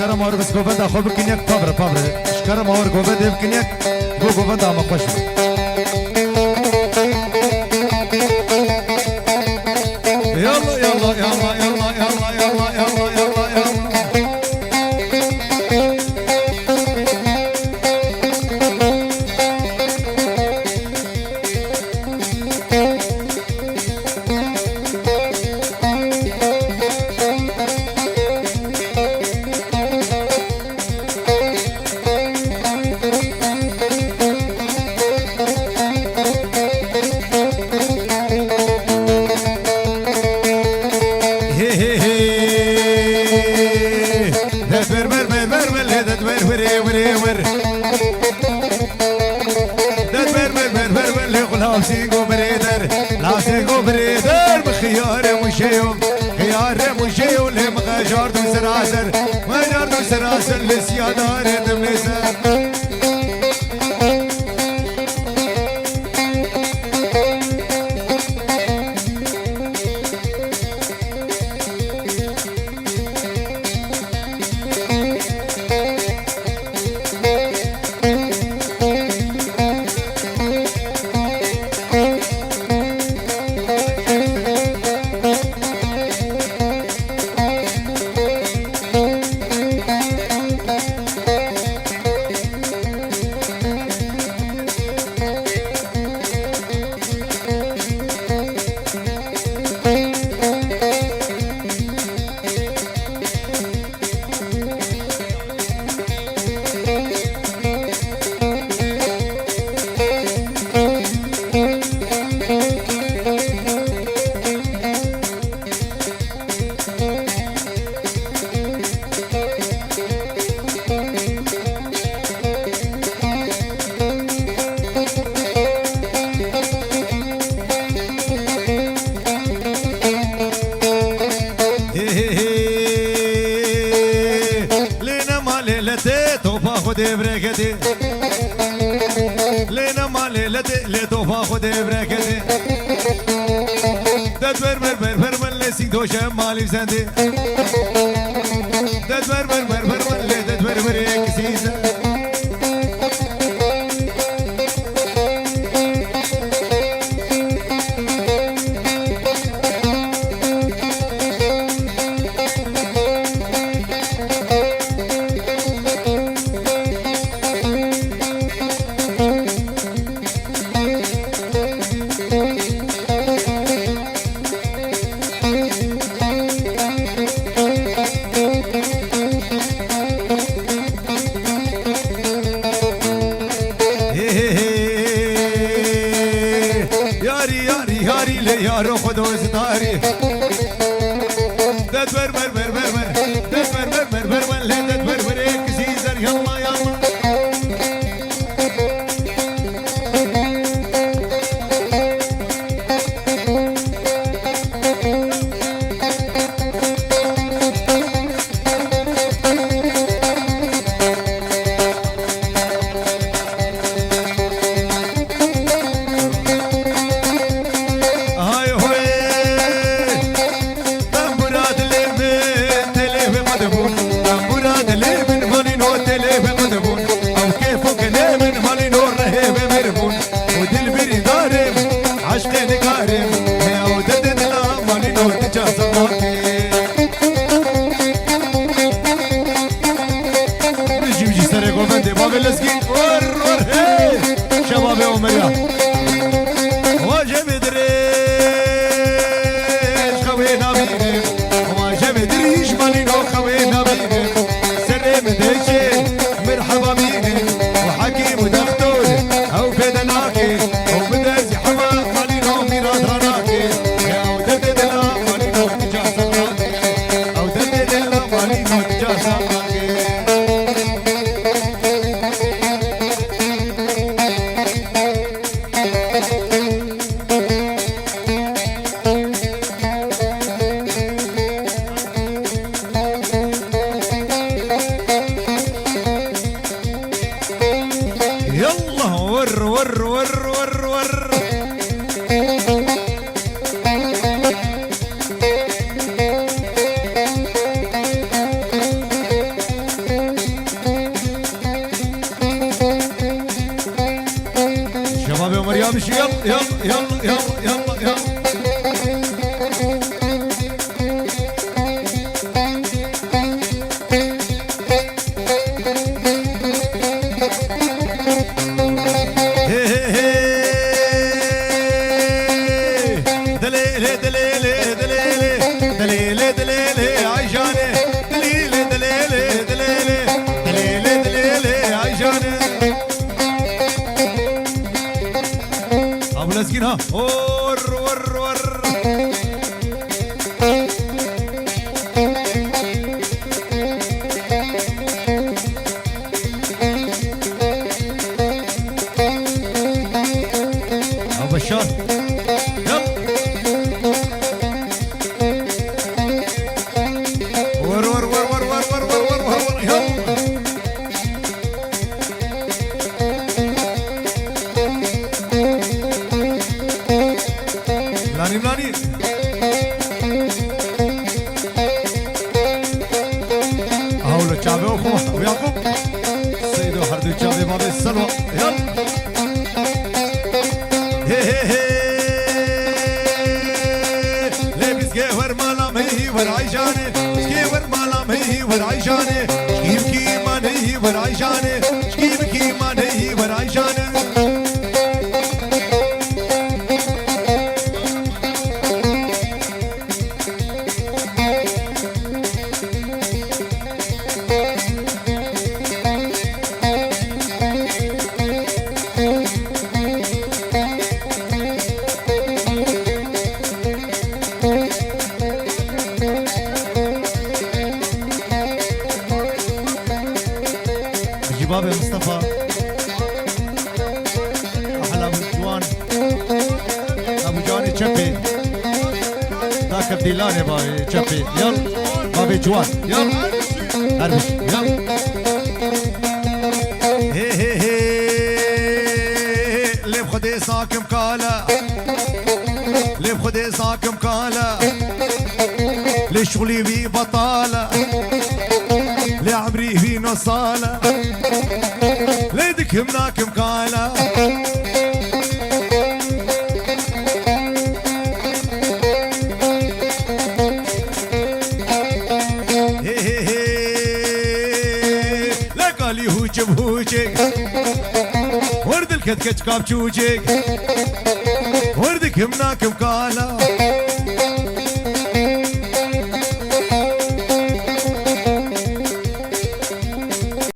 اشکر ما رو بس گوبنده خوب بکنیک پابره اشکر ما رو گوبنده بکنیک بو گوبنده اما خوش يلا يلا يلا يلا يلا يلا يلا يلا يلا سراسر لسيادار دمليسر لينا ما ليلتي لتوفا خدي بركتي ددبر بر بر بر لسي دوشة مالي بسندي ددبر بر بر بر بر لددبر بر يكسيسة يارو خدو ستاري ددبر بر بر بر بر ددبر بر بر بر بر ددبر بر يكسيسر يلا يلا يلا يلا دليلي دليلي دليلي دليلي دليلي عيشاني دليلي دليلي دليلي دليلي دليلي عيشاني ابو الاسكين ها ور ور ور ابو بشار ملاني ملاني هاولو تشابي وخو ويعقوب سيدو حردو تشابي بابي السلوى يلا هي هي هي لابس جيور مالا مهي ورعيشاني جيور مالا مهي ورعيشاني شكيب كيما نهي ورعيشاني شكيب كيما نهي ورعيشاني بابي مصطفى احلى ابو جوان ابو جواني تشبي ذاك الديلاني بابي تشبي يلا بابي جوان يلا هربش يلا هي هي هي اللي بخدي ساكم كالا اللي بخدي ساكم كالا لشغلي بي بطاله لعمري في نصالة ليدك هناك مقالة لا قالي هوج بهوجك ورد الكتكت كابتشوجك وردك هناك مقالة